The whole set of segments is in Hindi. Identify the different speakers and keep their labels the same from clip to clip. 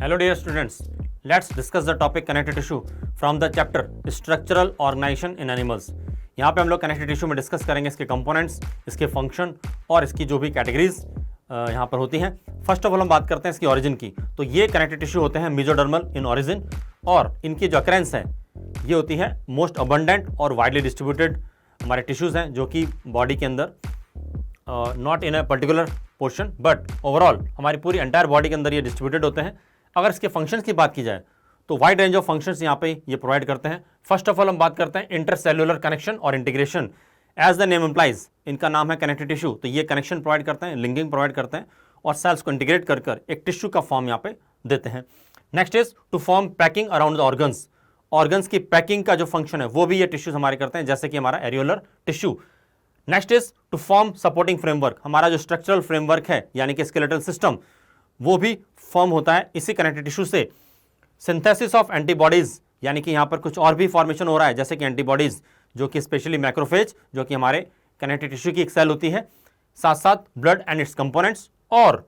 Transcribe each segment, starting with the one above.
Speaker 1: Hello dear students, let's discuss the topic connective tissue from the chapter structural organization in animals। यहाँ पे हम लोग कनेक्टिव टिश्यू में डिस्कस करेंगे इसके कंपोनेंट्स, इसके फंक्शन और इसकी जो भी कैटेगरीज यहाँ पर होती हैं। फर्स्ट ऑफ ऑल हम बात करते हैं इसकी ओरिजिन की। तो ये कनेक्टिव टिश्यू होते हैं मेसोडर्मल इन ओरिजिन और इनकी जो अकरेंस है ये होती है मोस्ट अबंडेंट और वाइडली डिस्ट्रीब्यूटेड हमारे टिश्यूज हैं जो कि बॉडी के अंदर not in a particular portion but overall हमारी पूरी एंटायर बॉडी के अंदर ये डिस्ट्रीब्यूटेड होते हैं। अगर इसके फंक्शंस की बात की जाए तो वाइड रेंज ऑफ फंक्शंस यहाँ पे ये प्रोवाइड करते हैं। फर्स्ट ऑफ ऑल हम बात करते हैं इंटरसेल्युलर कनेक्शन और integration. As the name implies, इनका नाम है कनेक्टिव टिश्यू, तो ये कनेक्शन प्रोवाइड करते हैं, लिंकिंग प्रोवाइड करते हैं और सेल्स को इंटीग्रेट कर कर एक टिश्यू का फॉर्म यहाँ पे देते हैं। Next is to form packing around the organs. Organs की पैकिंग का जो फंक्शन है वो भी ये टिश्यूज हमारे करते हैं, जैसे कि हमारा areolar tissue. Next is to form supporting framework. हमारा जो स्ट्रक्चरल फ्रेमवर्क है यानी कि स्केलेटल सिस्टम वो भी फॉर्म होता है इसी कनेक्टिव टिश्यू से। सिंथेसिस ऑफ एंटीबॉडीज, यानी कि यहाँ पर कुछ और भी फॉर्मेशन हो रहा है, जैसे कि एंटीबॉडीज जो कि स्पेशली मैक्रोफेज जो कि हमारे कनेक्टिव टिश्यू की एक सेल होती है, साथ साथ ब्लड एंड इट्स कंपोनेंट्स और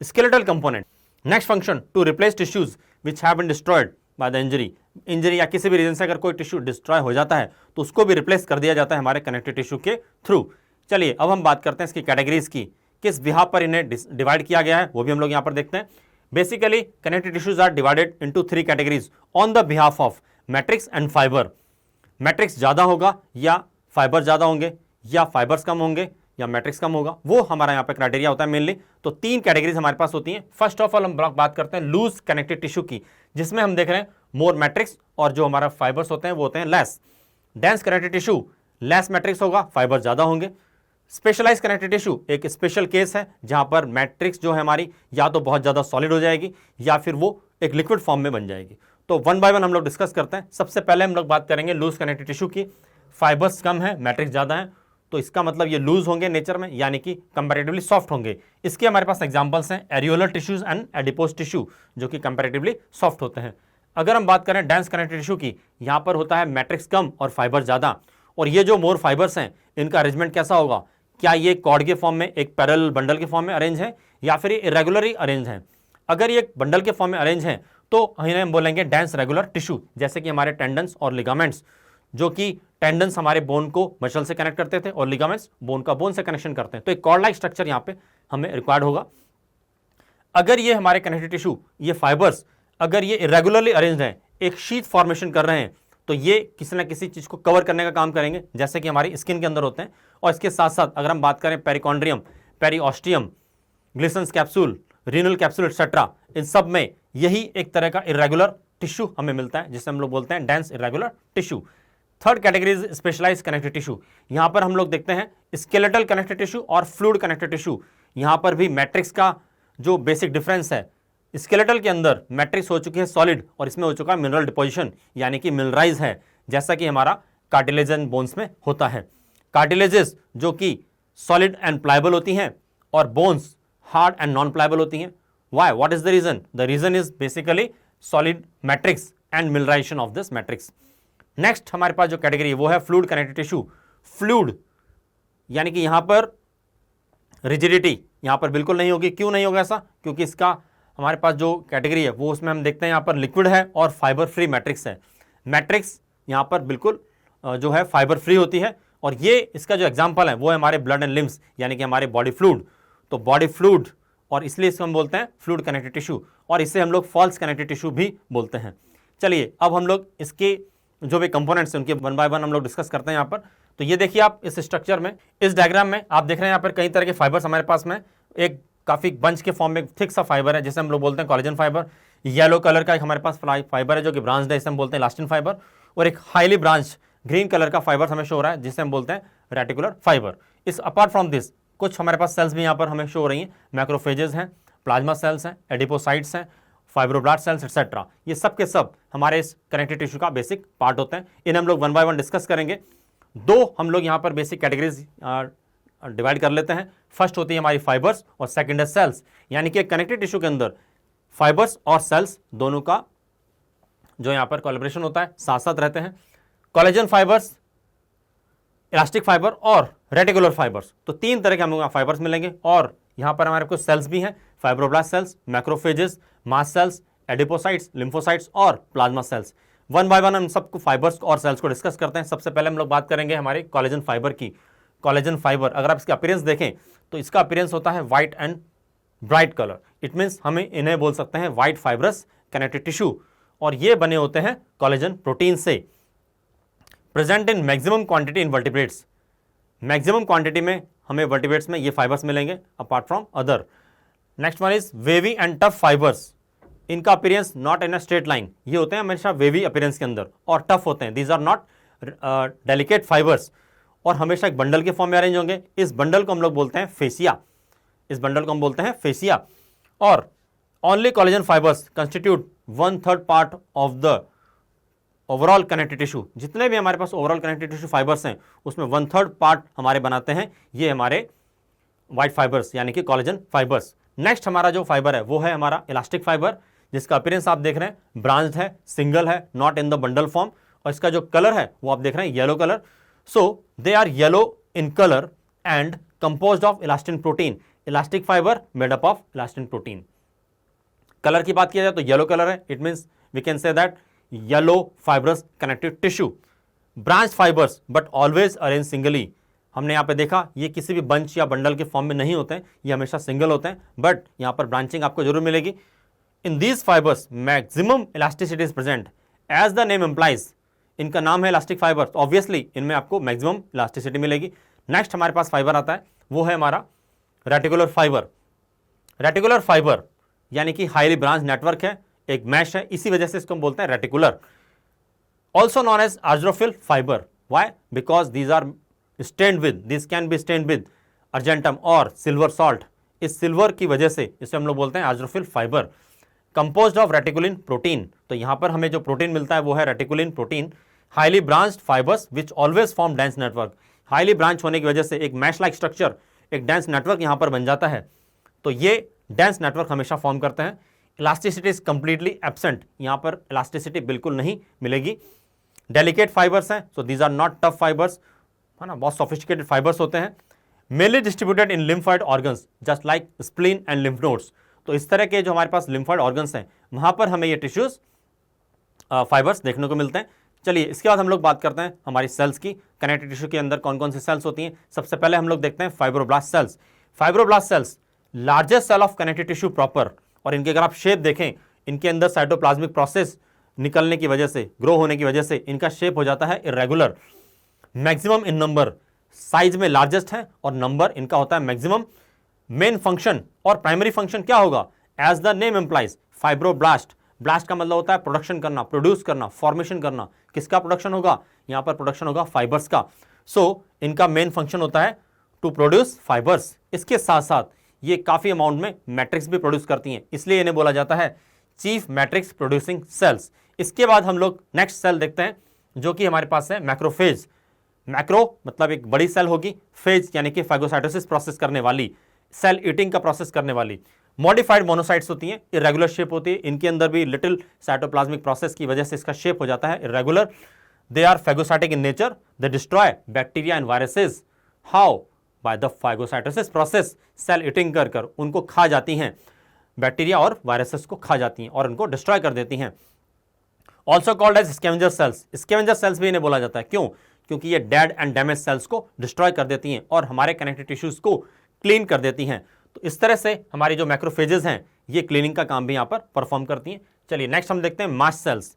Speaker 1: skeletal component. Next function to replace tissues which have been destroyed by the injury या किसी भी रीजन से अगर कोई टिश्यू डिस्ट्रॉय हो जाता है तो उसको भी रिप्लेस कर दिया जाता है हमारे कनेक्टिव टिश्यू के थ्रू। चलिए अब हम बात करते हैं इसकी कैटेगरीज की, किस बिहार पर इन्हें डिवाइड किया गया है वो भी हम लोग यहाँ पर देखते हैं। Basically connective tissues are divided into 3 categories on the behalf of matrix and fibre. Matrix ज़्यादा होगा या फाइबर ज़्यादा होंगे या फाइबर्स कम होंगे या मैट्रिक्स कम होगा, वो हमारा यहाँ पे क्राइटेरिया होता है मेनली। तो 3 कैटेगरीज हमारे पास होती हैं। फर्स्ट ऑफ ऑल हम बात करते हैं लूज कनेक्टिव टिश्यू की, जिसमें हम देख रहे हैं मोर मैट्रिक्स और जो हमारा फाइबर्स होते हैं वो होते हैं less. Dense connective tissue less matrix होगा, फाइबर ज़्यादा होंगे। स्पेशलाइज कनेक्टिव टिश्यू एक स्पेशल केस है जहां पर मैट्रिक्स जो है हमारी या तो बहुत ज़्यादा सॉलिड हो जाएगी या फिर वो एक लिक्विड फॉर्म में बन जाएगी। तो वन बाय वन हम लोग डिस्कस करते हैं। सबसे पहले हम लोग बात करेंगे लूज कनेक्टिव टिश्यू की। फाइबर्स कम है, मैट्रिक्स ज़्यादा है, तो इसका मतलब ये लूज होंगे नेचर में, यानी कि कंपैरेटिवली सॉफ्ट होंगे। इसके हमारे पास एग्जांपल्स हैं areolar tissues and adipose tissue जो कि कंपैरेटिवली सॉफ्ट होते हैं। अगर हम बात करें डेंस कनेक्टिव टिश्यू की, यहाँ पर होता है मैट्रिक्स कम और फाइबर ज़्यादा। और ये जो मोर फाइबर्स हैं इनका अरेंजमेंट कैसा होगा, क्या ये कॉर्ड के फॉर्म में एक पैरेलल बंडल के फॉर्म में अरेंज है या फिर ये इरेगुलरली अरेंज है। अगर ये बंडल के फॉर्म में अरेंज है तो इन्हें हम बोलेंगे डेंस रेगुलर टिश्यू, जैसे कि हमारे टेंडन्स और लिगामेंट्स, जो कि टेंडन्स हमारे बोन को मसल से कनेक्ट करते थे और लिगामेंट्स बोन का बोन से कनेक्शन करते हैं। तो एक कॉर्ड लाइक स्ट्रक्चर यहाँ पे हमें रिक्वायर्ड होगा। अगर ये हमारे कनेक्टिव टिश्यू, ये फाइबर्स अगर ये इरेगुलरली अरेंज हैं, एक शीट फॉर्मेशन कर रहे हैं, तो ये किसी ना किसी चीज़ को कवर करने का काम करेंगे, जैसे कि हमारी स्किन के अंदर होते हैं। और इसके साथ साथ अगर हम बात करें perichondrium, periosteum, Glisson's capsule, renal capsule etcetera, इन सब में यही एक तरह का इरेगुलर टिश्यू हमें मिलता है, जिसे हम लोग बोलते हैं dense irregular tissue. Third category is specialised connective tissue. यहाँ पर हम लोग देखते हैं स्केलेटल कनेक्टिव टिश्यू और फ्लूइड कनेक्टिव टिश्यू। यहाँ पर भी मैट्रिक्स का जो बेसिक डिफरेंस है, स्केलेटल के अंदर मैट्रिक्स हो चुकी है सॉलिड और इसमें हो चुका है मिनरल डिपोजिशन, यानी कि मिनरलाइज है, जैसा कि हमारा कार्टिलेज एंड बोन्स में होता है। कार्टिलेजेस जो कि सॉलिड एंड प्लायबल होती हैं और bones hard and non pliable होती हैं। Why, what is the reason? The reason is basically solid matrix and mineralisation of this matrix. Next हमारे पास जो कैटेगरी है वो है फ्लूइड कनेक्टिव टिश्यू। फ्लूइड यानी कि यहां पर रिजिडिटी यहां पर बिल्कुल नहीं होगी। क्यों नहीं होगा ऐसा? क्योंकि इसका हमारे पास जो कैटेगरी है वो उसमें हम देखते हैं यहाँ पर लिक्विड है और फाइबर फ्री मैट्रिक्स है। मैट्रिक्स यहाँ पर बिल्कुल जो है फाइबर फ्री होती है और ये इसका जो एग्जांपल है वो है हमारे ब्लड एंड लिम्स, यानी कि हमारे बॉडी फ्लूइड। तो बॉडी फ्लूइड, और इसलिए इसको हम बोलते हैं फ्लूइड कनेक्टिव टिश्यू, और इसे हम लोग फॉल्स कनेक्टिव टिश्यू भी बोलते हैं। चलिए अब हम लोग इसके जो भी कंपोनेंट्स हैं उनके वन बाय वन हम लोग डिस्कस करते हैं यहाँ पर। तो ये देखिए आप इस स्ट्रक्चर में, इस डायग्राम में आप देख रहे हैं यहाँ पर कई तरह के फाइबर्स हमारे पास में, एक काफ़ी बंच के फॉर्म में थिक सा फाइबर है जिसे हम लोग बोलते हैं कोलेजन फाइबर। येलो कलर का एक हमारे पास फाइबर है जो कि ब्रांच्ड है, इसे हम बोलते हैं इलास्टिन फाइबर। और एक हाईली ब्रांच ग्रीन कलर का फाइबर हमें शो हो रहा है जिसे हम बोलते हैं रेटिकुलर फाइबर। इस अपार्ट फ्रॉम दिस कुछ हमारे पास सेल्स भी यहाँ पर हमें शो हो रही हैं। मैक्रोफेजेस हैं, प्लाज्मा सेल्स हैं, एडिपोसाइट्स हैं, फाइब्रोब्लास्ट सेल्स एक्सेट्रा। ये सब के सब हमारे इस कनेक्टिव टिश्यू का बेसिक पार्ट होते हैं। इन्हें हम लोग वन बाय वन डिस्कस करेंगे। 2 हम लोग यहाँ पर बेसिक कैटेगरीज डिवाइड कर लेते हैं। फर्स्ट होती है हमारी फाइबर्स और सेकंड है सेल्स, यानी कि कनेक्टिव टिश्यू के अंदर फाइबर्स और सेल्स दोनों का जो यहाँ पर कोलैबोरेशन होता है, साथ साथ रहते हैं। कोलेजन फाइबर्स, इलास्टिक फाइबर और रेटिकुलर फाइबर्स, तो 3 तरह के हम लोग फाइबर्स मिलेंगे। और यहाँ पर हमारे कुछ सेल्स भी हैं, fibroblast cells, macrophages, mast cells, adipocytes, lymphocytes और plasma cells. One by one हम सबको फाइबर्स और सेल्स को डिस्कस करते हैं। सबसे पहले हम लोग बात करेंगे हमारे कोलेजन फाइबर की। कोलेजन फाइबर अगर आप इसका अपीयरेंस देखें तो इसका अपीयरेंस होता है white and bright colour. It means हमें इन्हें बोल सकते हैं व्हाइट फाइब्रस कनेक्टिव टिश्यू, और ये बने होते हैं कोलेजन प्रोटीन से। Present in maximum quantity in vertebrates, maximum quantity में हमें वर्टिब्रेट्स में ये फाइबर्स मिलेंगे apart from other. Next one is wavy and tough fibres. इनका appearance not in a straight line, ये होते हैं हमेशा वेवी अपीयरेंस के अंदर और टफ होते हैं। These are not delicate fibres और हमेशा एक बंडल के फॉर्म में अरेंज होंगे। इस बंडल को हम लोग बोलते हैं फेसिया, इस बंडल को हम बोलते हैं फेसिया। और only collagen fibres constitute 1/3 part of the overall connective tissue. जितने भी हमारे पास ओवरऑल कनेक्टिव टिश्यू फाइबर्स हैं उसमें 1/3 पार्ट हमारे बनाते हैं ये हमारे व्हाइट फाइबर्स यानी कि कोलेजन फाइबर्स। नेक्स्ट हमारा जो फाइबर है वो है हमारा इलास्टिक फाइबर, जिसका अपीयरेंस आप देख रहे हैं ब्रांच्ड है, सिंगल है, not in the bundle form, और इसका जो कलर है वो आप देख रहे हैं yellow colour. So they are yellow in colour and composed of elastin protein. Elastic fibre made up of elastin protein. Colour की बात किया जाए तो येलो कलर है, it means we can say that yellow fibrous connective tissue. Branch fibres but always arrange singly. हमने यहाँ पे देखा ये किसी भी बंच या बंडल के फॉर्म में नहीं होते हैं, ये हमेशा सिंगल होते हैं, बट यहाँ पर ब्रांचिंग आपको जरूर मिलेगी। In these fibres maximum elasticity is present as the name employs. इनका नाम है इलास्टिक फाइबर्स, ऑब्वियसली इनमें आपको मैक्सिमम इलास्टिसिटी मिलेगी। नेक्स्ट हमारे पास फाइबर आता है वो है हमारा रेटिकुलर फाइबर। रेटिकुलर फाइबर यानी कि हाईली ब्रांच नेटवर्क है, एक मैश है, इसी वजह से इसको हम बोलते हैं reticular. Also known as argyrophil fibre. Why? Because these are stained with, this can be stained with argentum और सिल्वर सॉल्ट। इस सिल्वर की वजह से इसे हम लोग बोलते हैं argyrophil fibre. Composed of reticulin protein, तो यहां पर हमें जो प्रोटीन मिलता है वो है reticulin protein. Highly branched fibres which always form dense network. Highly branch होने की वजह से एक मैश लाइक स्ट्रक्चर, एक डेंस नेटवर्क यहां पर बन जाता है, तो ये डेंस नेटवर्क हमेशा फॉर्म करते हैं। इलास्टिसिटी इज कंप्लीटली एब्सेंट, यहां पर इलास्टिसिटी बिल्कुल नहीं मिलेगी। डेलिकेट फाइबर्स हैं, so these are not tough fibres, है ना, बहुत सोफिस्टिकेटेड फाइबर्स होते हैं। Mainly distributed in lymphoid organs just like spleen and lymph nodes. तो इस तरह के जो हमारे पास लिम्फॉइड ऑर्गन्स हैं वहां पर हमें ये टिश्यूज फाइबर्स देखने को मिलते हैं। चलिए इसके बाद हम लोग बात करते हैं हमारी सेल्स की। कनेक्टिव टिश्यू के अंदर कौन कौन सी सेल्स होती हैं। सबसे पहले हम लोग देखते हैं fibroblast cells. Fibroblast cells largest cell of connective tissue proper, और इनके अगर आप शेप देखें, इनके अंदर साइटोप्लाज्मिक प्रोसेस निकलने की वजह से, ग्रो होने की वजह से इनका शेप हो जाता है irregular. Maximum in number, size में लार्जेस्ट है और नंबर इनका होता है मैक्सिमम। मेन फंक्शन और प्राइमरी फंक्शन क्या होगा? As the name employs, fibroblast. Blast का मतलब होता है प्रोडक्शन करना, प्रोड्यूस करना, फॉर्मेशन करना। किसका प्रोडक्शन होगा? यहां पर प्रोडक्शन होगा फाइबर्स का। सो इनका मेन फंक्शन होता है टू प्रोड्यूस फाइबर्स। इसके साथ साथ ये काफी अमाउंट में मैट्रिक्स भी प्रोड्यूस करती हैं, इसलिए इन्हें बोला जाता है चीफ मैट्रिक्स प्रोड्यूसिंग सेल्स। इसके बाद हम लोग नेक्स्ट सेल देखते हैं जो कि हमारे पास है मैक्रोफेज। मैक्रो मतलब एक बड़ी सेल होगी, फेज यानी कि फाइगोसाइटोसिस प्रोसेस करने वाली, सेल ईटिंग का प्रोसेस करने वाली। मॉडिफाइड मोनोसाइट्स होती हैं, इरेगुलर शेप होती है, इनके अंदर भी लिटिल साइटोप्लाज्मिक प्रोसेस की वजह से इसका शेप हो जाता है irregular. They are phagocytic in nature, they destroy bacteria and viruses. How? By the phagocytosis process. Cell eating कर कर उनको खा जाती हैं, बैक्टीरिया और वायरसेस को खा जाती हैं और उनको डिस्ट्रॉय कर देती हैं। Also called as scavenger cells. Scavenger cells भी इन्हें बोला जाता है, क्यों? क्योंकि ये डेड एंड डैमेज सेल्स को डिस्ट्रॉय कर देती हैं और हमारे कनेक्टिव टिश्यूज को क्लीन कर देती हैं। तो इस तरह से हमारी जो मैक्रोफेजेस हैं ये क्लीनिंग का काम भी यहाँ पर परफॉर्म करती हैं। चलिए नेक्स्ट हम देखते हैं मास्ट सेल्स।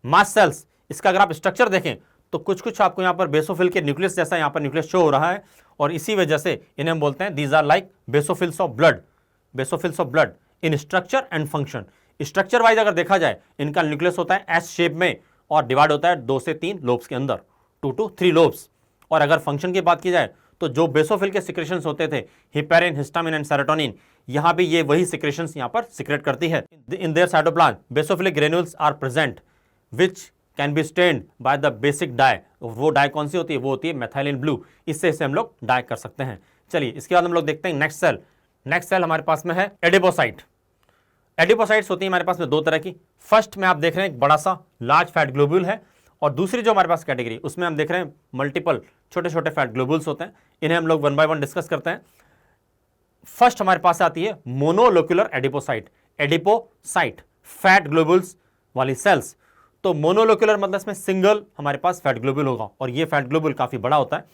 Speaker 1: मास्ट सेल्स, इसका अगर आप स्ट्रक्चर देखें तो कुछ कुछ आपको यहाँ पर बेसोफिल के न्यूक्लियस जैसा यहाँ पर न्यूक्लियस शो हो रहा है, और इसी वजह से इन्हें हम बोलते हैं these are like basophils of blood. Basophils of blood in structure and function. Structure wise अगर देखा जाए इनका न्यूक्लियस होता है एस शेप में और डिवाइड होता है 2 से 3 लोब्स के अंदर, 2 to 3 लोब्स। और अगर फंक्शन की बात की जाए तो जो बेसोफिल के सिक्रेशंस होते थे, हिपेरिन, हिस्टामिन एंड सेरोटोनिन, यहां भी ये वही सिक्रेशंस यहां पर सिक्रेट करती है। In their cytoplasm basophilic granules are present which can be stained by the basic dye. वो डाई कौन सी होती है? वो होती है मेथाइलिन ब्लू। इससे हम लोग डाई कर सकते हैं। चलिए इसके बाद हम लोग देखते हैं नेक्स्ट सेल। नेक्स्ट सेल हमारे पास में है एडिपोसाइट। एडिपोसाइट्स होती है हमारे पास में 2 तरह की। फर्स्ट में आप देख रहे हैं एक बड़ा सा लार्ज फैट ग्लोब्यूल है, और दूसरी जो हमारे पास कैटेगरी उसमें हम देख रहे हैं मल्टीपल छोटे छोटे फैट ग्लोब्यूल्स होते हैं। इन्हें हम लोग 1 by 1 डिस्कस करते हैं। फर्स्ट हमारे पास आती है मोनोलोक्यूलर एडिपोसाइट। एडिपोसाइट फैट ग्लोबुल्स वाली सेल्स। तो मोनोलोक्यूलर मतलब इसमें सिंगल हमारे पास फैट ग्लोबुल होगा और ये फैट ग्लोबुल काफी बड़ा होता है।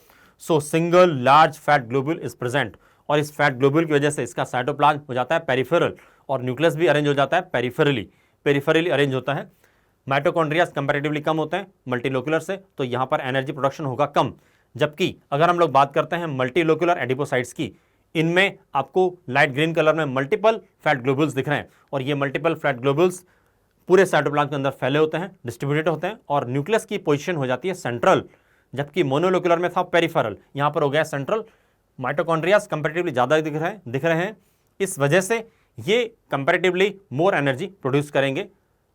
Speaker 1: सो single large fat globule is present और इस फैट ग्लोबुल की वजह से इसका साइटोप्लाज्म हो जाता है पेरिफेरल और न्यूक्लियस भी अरेंज हो जाता है पेरिफेरली अरेंज होता है। माइटोकॉन्ड्रिया कंपैरेटिवली कम होते हैं मल्टीलोक्यूलर से, तो यहां पर एनर्जी प्रोडक्शन होगा कम। जबकि अगर हम लोग बात करते हैं मल्टीलोक्यूलर एडिपोसाइट्स की, इनमें आपको लाइट ग्रीन कलर में मल्टीपल फैट ग्लोबुल्स दिख रहे हैं और ये मल्टीपल फैट ग्लोबुल्स पूरे साइटोप्लाज्म के अंदर फैले होते हैं, डिस्ट्रीब्यूटेड होते हैं और न्यूक्लियस की पोजीशन हो जाती है सेंट्रल, जबकि मोनोलोक्यूलर में था पेरिफेरल, यहां पर हो गया सेंट्रल। माइटोकॉन्ड्रियाज कंपैरेटिवली ज्यादा दिख रहे हैं, इस वजह से ये कंपैरेटिवली मोर एनर्जी प्रोड्यूस करेंगे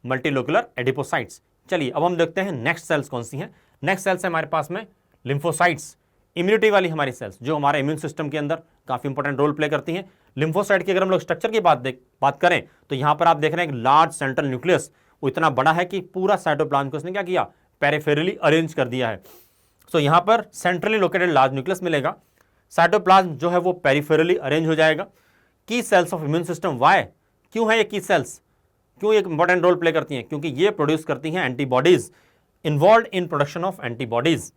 Speaker 1: मल्टीलोक्यूलर एडिपोसाइट्स। चलिए अब हम देखते हैं नेक्स्ट सेल्स कौन सी हैं। नेक्स्ट सेल्स है हमारे पास में लिम्फोसाइट्स, इम्यूनिटी वाली हमारी सेल्स जो हमारे इम्यून सिस्टम के अंदर काफी इंपॉर्टेंट रोल प्ले करती हैं। लिम्फोसाइट की अगर हम लोग स्ट्रक्चर की बात करें तो यहां पर आप देख रहे हैं एक लार्ज सेंट्रल न्यूक्लियस, वो इतना बड़ा है कि पूरा साइटोप्लाज्म को उसने क्या किया, पेरिफेरली अरेंज कर दिया है। सो यहां पर सेंट्रली लोकेटेड लार्ज न्यूक्लियस मिलेगा, साइटोप्लाज्म जो है वो पेरिफेरली अरेंज हो जाएगा। Key cells of immune system, why, क्यों है ये की सेल्स, क्यों एक इंपॉर्टेंट रोल प्ले करती हैं, क्योंकि ये प्रोड्यूस करती हैं antibodies, involve in production of antibodies.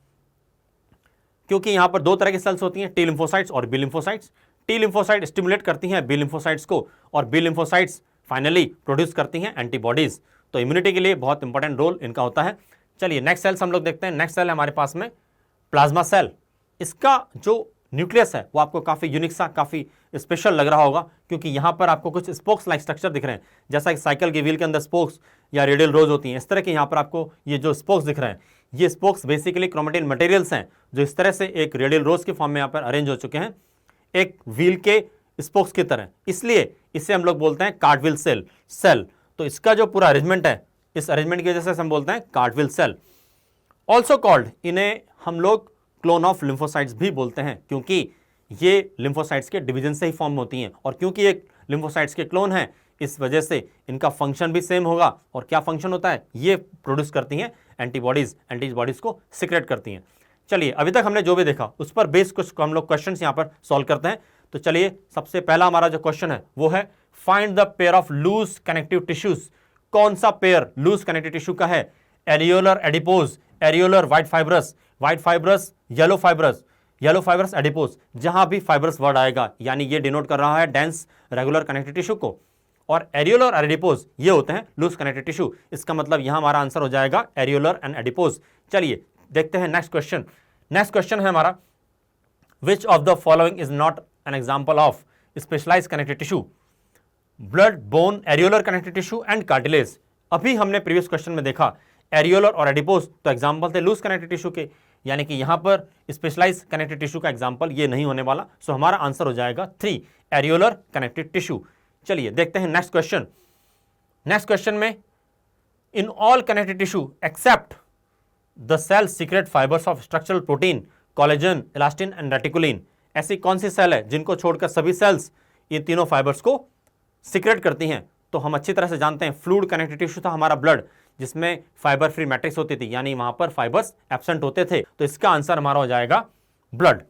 Speaker 1: क्योंकि यहां पर दो तरह की सेल्स होती हैं, टी लिम्फोसाइट्स और B lymphocytes. T lymphocyte stimulate करती हैं बी लिम्फोसाइट्स को और बी लिम्फोसाइट्स फाइनली प्रोड्यूस करती हैं एंटीबॉडीज। तो इम्यूनिटी के लिए बहुत इंपॉर्टेंट रोल इनका होता है। चलिए नेक्स्ट सेल्स हम लोग देखते हैं। नेक्स्ट सेल है हमारे पास में प्लाज्मा सेल। इसका जो न्यूक्लियस है वो आपको काफी यूनिक सा, काफी स्पेशल लग रहा होगा, क्योंकि यहां पर आपको कुछ स्पोक्स लाइक स्ट्रक्चर दिख रहे हैं, जैसा कि साइकिल की व्हील के अंदर स्पोक्स या रेडियल रोज होती हैं, इस तरह के यहां पर आपको ये जो स्पोक्स दिख रहे हैं, ये स्पोक्स बेसिकली क्रोमेटिन मटेरियल्स हैं जो इस तरह से एक रेडियल रोज के फॉर्म में यहां पर अरेंज हो चुके हैं, एक व्हील के स्पोक्स की तरह। इसलिए इसे हम लोग बोलते हैं कार्टविल सेल। तो इसका जो पूरा अरेंजमेंट है, इस अरेंजमेंट की वजह से हम बोलते हैं कार्टविल सेल। ऑल्सो कॉल्ड, इन्हें हम लोग क्लोन ऑफ लिम्फोसाइट्स भी बोलते हैं, क्योंकि ये लिम्फोसाइट्स के डिवीजन से ही फॉर्म होती हैं और क्योंकि ये लिम्फोसाइट्स के क्लोन हैं, इस वजह से इनका फंक्शन भी सेम होगा। और क्या फंक्शन होता है, ये प्रोड्यूस करती हैं एंटीबॉडीज को सिक्रेट करती हैं। चलिए अभी तक हमने जो भी देखा उस पर बेस कुछ हम लोग क्वेश्चन यहां पर सॉल्व करते हैं। तो चलिए सबसे पहला हमारा जो क्वेश्चन है वो है find the pair of loose connective tissues. कौन सा पेयर लूज कनेक्टिव टिश्यू का है, areolar adipose, areolar white fibrous, yellow fibrous adipose. जहां भी फाइब्रस वर्ड आएगा यानी ये डिनोट कर रहा है डेंस रेगुलर कनेक्टिव टिश्यू को, और एरियोलर और एडिपोज ये होते हैं लूज कनेक्टिव टिश्यू। इसका मतलब यहां हमारा आंसर हो जाएगा एरियोलर एंड एडिपोज। चलिए देखते हैं नेक्स्ट क्वेश्चन। नेक्स्ट क्वेश्चन है हमारा which of the following is not an example of specialise connective tissue, blood, bone, areolar connective tissue and cartilage. अभी हमने प्रीवियस क्वेश्चन में देखा एरियोलर और एडिपोज तो एग्जाम्पल थे लूज कनेक्टिव टिश्यू के, यानी कि यहां पर स्पेशलाइज कनेक्टिव टिश्यू का एग्जाम्पल ये नहीं होने वाला। सो हमारा आंसर हो जाएगा 3, एरियोलर कनेक्टिव टिश्यू। चलिए देखते हैं नेक्स्ट क्वेश्चन। नेक्स्ट क्वेश्चन में in all connective tissue except the cell secrete fibres of structural protein, collagen, elastin and reticulin. ऐसी कौन सी सेल है जिनको छोड़कर सभी सेल्स ये तीनों फाइबर्स को सीक्रेट करती हैं? तो हम अच्छी तरह से जानते हैं फ्लूइड कनेक्टिव टिश्यू था हमारा ब्लड, जिसमें फाइबर फ्री मैट्रिक्स होती थी, यानी वहां पर फाइबर्स एब्सेंट होते थे। तो इसका आंसर हमारा हो जाएगा ब्लड।